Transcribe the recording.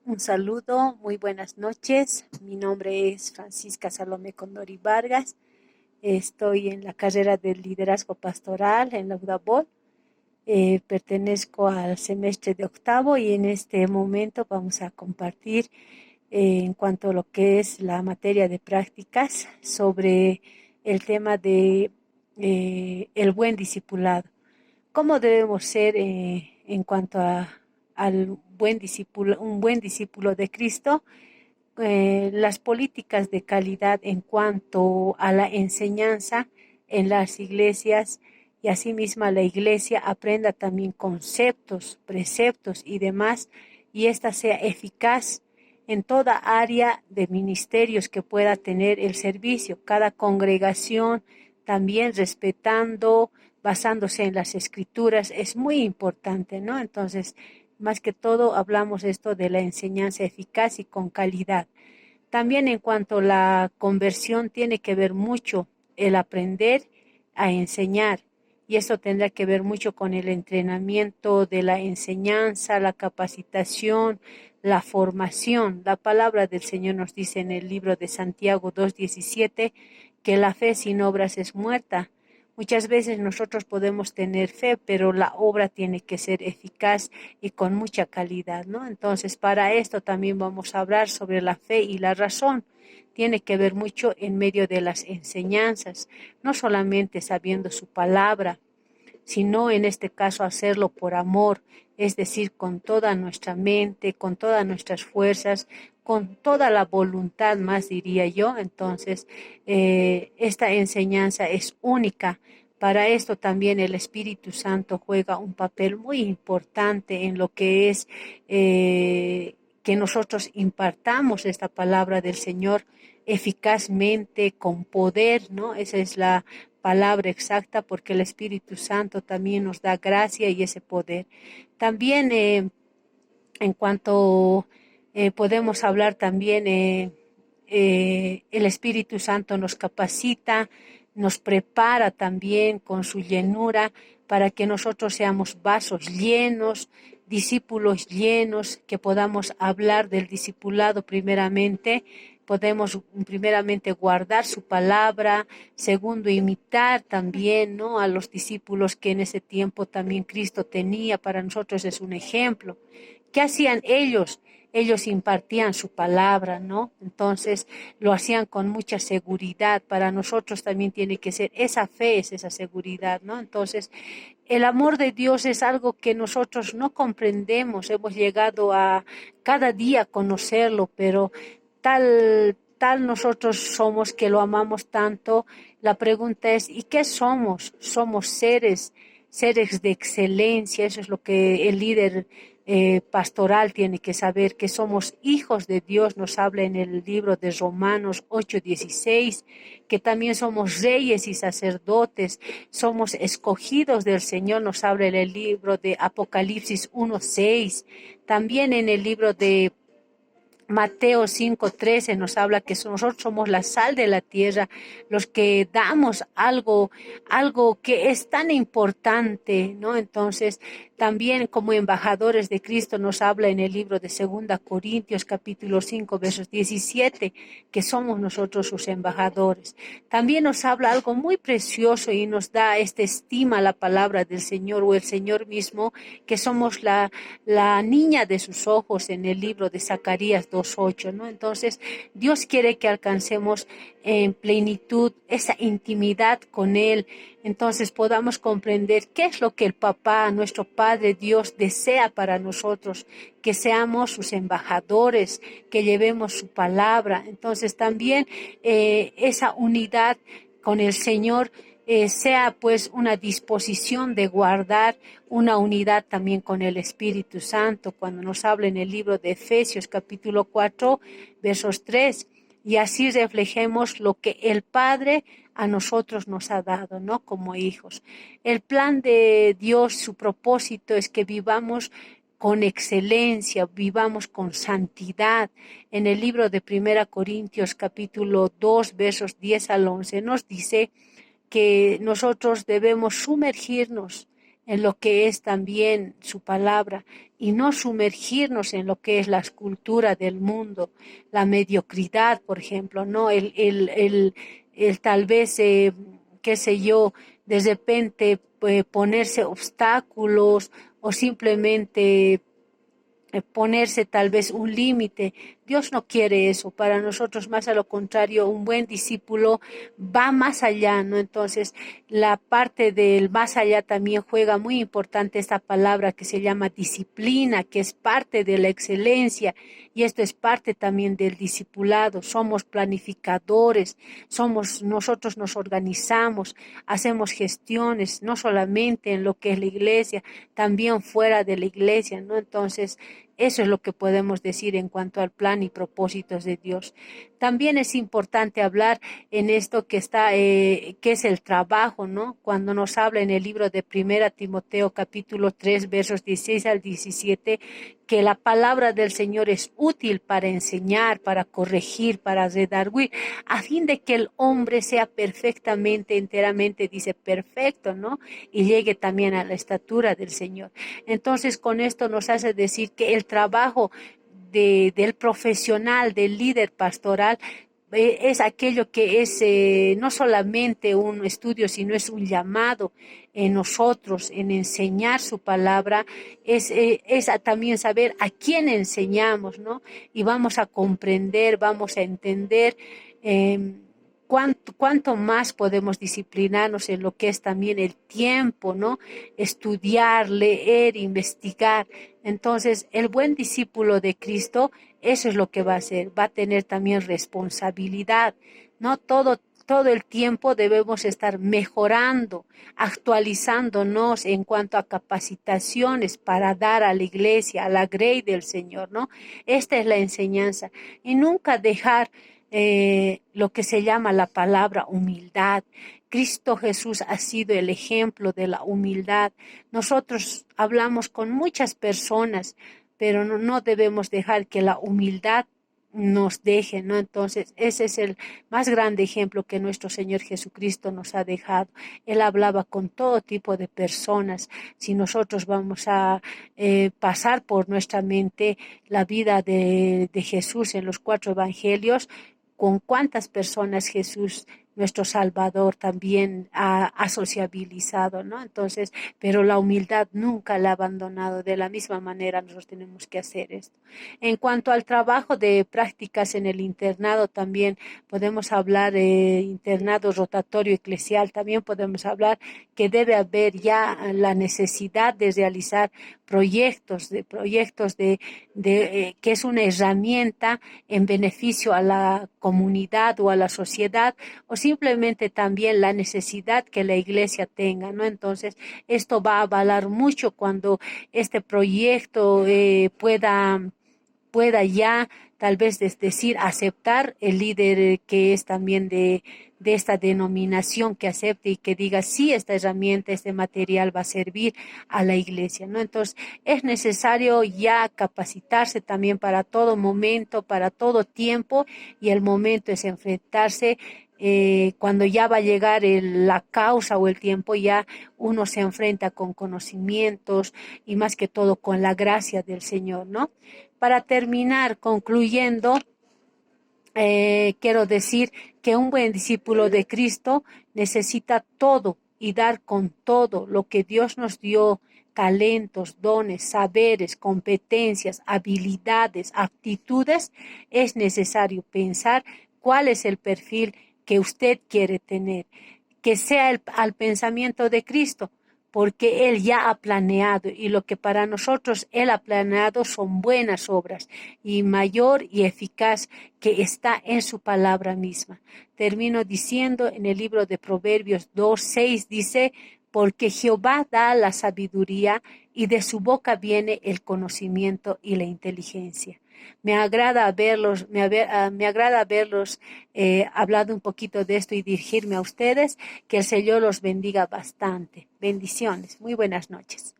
Un saludo, muy buenas noches. Mi nombre es Francisca Salomé Condori Vargas. Estoy en la carrera de liderazgo pastoral en la UDABOL. Pertenezco al semestre de octavo y en este momento vamos a compartir en cuanto a lo que es la materia de prácticas sobre el tema de el buen discipulado. ¿Cómo debemos ser en cuanto al buen discípulo, un buen discípulo de Cristo? Las políticas de calidad en cuanto a la enseñanza en las iglesias y asimismo la iglesia aprenda también conceptos, preceptos y demás, y ésta sea eficaz en toda área de ministerios que pueda tener el servicio. Cada congregación también respetando, basándose en las escrituras, es muy importante, ¿no? Entonces, más que todo hablamos esto de la enseñanza eficaz y con calidad. También en cuanto a la conversión tiene que ver mucho el aprender a enseñar, y esto tendrá que ver mucho con el entrenamiento de la enseñanza, la capacitación, la formación. La palabra del Señor nos dice en el libro de Santiago 2:17 que la fe sin obras es muerta. Muchas veces nosotros podemos tener fe, pero la obra tiene que ser eficaz y con mucha calidad, ¿no? Entonces, para esto también vamos a hablar sobre la fe y la razón. Tiene que ver mucho en medio de las enseñanzas, no solamente sabiendo su palabra, sino en este caso hacerlo por amor, es decir, con toda nuestra mente, con todas nuestras fuerzas, con toda la voluntad, más diría yo. Entonces, esta enseñanza es única. Para esto también el Espíritu Santo juega un papel muy importante en lo que es que nosotros impartamos esta palabra del Señor eficazmente, con poder, ¿no? Esa es la palabra exacta, porque el Espíritu Santo también nos da gracia y ese poder. También en cuanto podemos hablar también, el Espíritu Santo nos capacita, nos prepara también con su llenura para que nosotros seamos vasos llenos, discípulos llenos, que podamos hablar del discipulado primeramente. Podemos primeramente guardar su palabra, segundo imitar también, ¿no?, a los discípulos que en ese tiempo también Cristo tenía. Para nosotros es un ejemplo. ¿Qué hacían ellos? Ellos impartían su palabra, ¿no? Entonces lo hacían con mucha seguridad. Para nosotros también tiene que ser esa fe, es esa seguridad, ¿no? Entonces, el amor de Dios es algo que nosotros no comprendemos. Hemos llegado a cada día conocerlo, pero tal nosotros somos que lo amamos tanto. La pregunta es, ¿y qué somos? Somos seres de excelencia. Eso es lo que el líder pastoral tiene que saber, que somos hijos de Dios. Nos habla en el libro de Romanos 8:16, que también somos reyes y sacerdotes, somos escogidos del Señor. Nos habla en el libro de Apocalipsis 1:6, también en el libro de Mateo 5:13 nos habla que nosotros somos la sal de la tierra, los que damos algo que es tan importante, ¿no? Entonces, también como embajadores de Cristo nos habla en el libro de Segunda Corintios capítulo 5 versos 17, que somos nosotros sus embajadores. También nos habla algo muy precioso y nos da esta estima la palabra del Señor, o el Señor mismo, que somos la niña de sus ojos, en el libro de Zacarías 2:8, ¿no? Entonces, Dios quiere que alcancemos en plenitud esa intimidad con Él. Entonces podamos comprender qué es lo que el papá, nuestro Padre Dios, desea para nosotros, que seamos sus embajadores, que llevemos su palabra. Entonces también esa unidad con el Señor sea pues una disposición de guardar una unidad también con el Espíritu Santo, cuando nos habla en el libro de Efesios capítulo 4 versos 3, y así reflejemos lo que el Padre a nosotros nos ha dado, ¿no?, como hijos. El plan de Dios, su propósito es que vivamos con excelencia, vivamos con santidad. En el libro de Primera Corintios capítulo 2 versos 10 al 11 nos dice que nosotros debemos sumergirnos en lo que es también su palabra y no sumergirnos en lo que es la cultura del mundo, la mediocridad, por ejemplo, ¿no? El tal vez, qué sé yo, de repente ponerse obstáculos o simplemente ponerse tal vez un límite. Dios no quiere eso. Para nosotros, más a lo contrario, un buen discípulo va más allá, ¿no? Entonces, la parte del más allá también juega muy importante esta palabra que se llama disciplina, que es parte de la excelencia, y esto es parte también del discipulado. Somos planificadores, nosotros nos organizamos, hacemos gestiones, no solamente en lo que es la iglesia, también fuera de la iglesia, ¿no? Entonces, eso es lo que podemos decir en cuanto al plan y propósitos de Dios. También es importante hablar en esto que está, que es el trabajo, ¿no? Cuando nos habla en el libro de Primera Timoteo capítulo 3 versos 16 al 17, que la palabra del Señor es útil para enseñar, para corregir, para redarguir, a fin de que el hombre sea perfectamente, enteramente, dice perfecto, ¿no? Y llegue también a la estatura del Señor. Entonces, con esto nos hace decir que el trabajo del profesional, del líder pastoral, es aquello que es no solamente un estudio, sino es un llamado en nosotros, en enseñar su palabra, es también saber a quién enseñamos, ¿no? Y vamos a comprender, vamos a entender. Cuánto más podemos disciplinarnos en lo que es también el tiempo, ¿no? Estudiar, leer, investigar. Entonces, el buen discípulo de Cristo, eso es lo que va a hacer, va a tener también responsabilidad, ¿no? Todo el tiempo debemos estar mejorando, actualizándonos en cuanto a capacitaciones para dar a la iglesia, a la grey del Señor, ¿no? Esta es la enseñanza. Y nunca dejar lo que se llama la palabra humildad. Cristo Jesús ha sido el ejemplo de la humildad. Nosotros hablamos con muchas personas, pero no debemos dejar que la humildad nos deje, ¿no? Entonces, ese es el más grande ejemplo que nuestro Señor Jesucristo nos ha dejado. Él hablaba con todo tipo de personas. Si nosotros vamos a pasar por nuestra mente la vida de Jesús en los 4 evangelios, con cuántas personas Jesús, nuestro Salvador, también ha sociabilizado, ¿no? Entonces, pero la humildad nunca la ha abandonado. De la misma manera nosotros tenemos que hacer esto. En cuanto al trabajo de prácticas en el internado, también podemos hablar de internado rotatorio eclesial, también podemos hablar que debe haber ya la necesidad de realizar que es una herramienta en beneficio a la comunidad o a la sociedad, o simplemente también la necesidad que la iglesia tenga, ¿no? Entonces, esto va a avalar mucho cuando este proyecto pueda ya tal vez decir, aceptar el líder que es también de esta denominación, que acepte y que diga, sí, esta herramienta, este material va a servir a la iglesia, ¿no? Entonces, es necesario ya capacitarse también para todo momento, para todo tiempo, y el momento es enfrentarse. Cuando ya va a llegar la causa o el tiempo, ya uno se enfrenta con conocimientos y más que todo con la gracia del Señor, ¿no? Para terminar, concluyendo, quiero decir que un buen discípulo de Cristo necesita todo y dar con todo lo que Dios nos dio: talentos, dones, saberes, competencias, habilidades, aptitudes. Es necesario pensar cuál es el perfil que usted quiere tener, que sea al pensamiento de Cristo, porque Él ya ha planeado, y lo que para nosotros Él ha planeado son buenas obras, y mayor y eficaz, que está en su palabra misma. Termino diciendo en el libro de Proverbios 2:6, dice: porque Jehová da la sabiduría, y de su boca viene el conocimiento y la inteligencia. Me agrada verlos hablado un poquito de esto y dirigirme a ustedes. Que el Señor los bendiga bastante. Bendiciones. Muy buenas noches.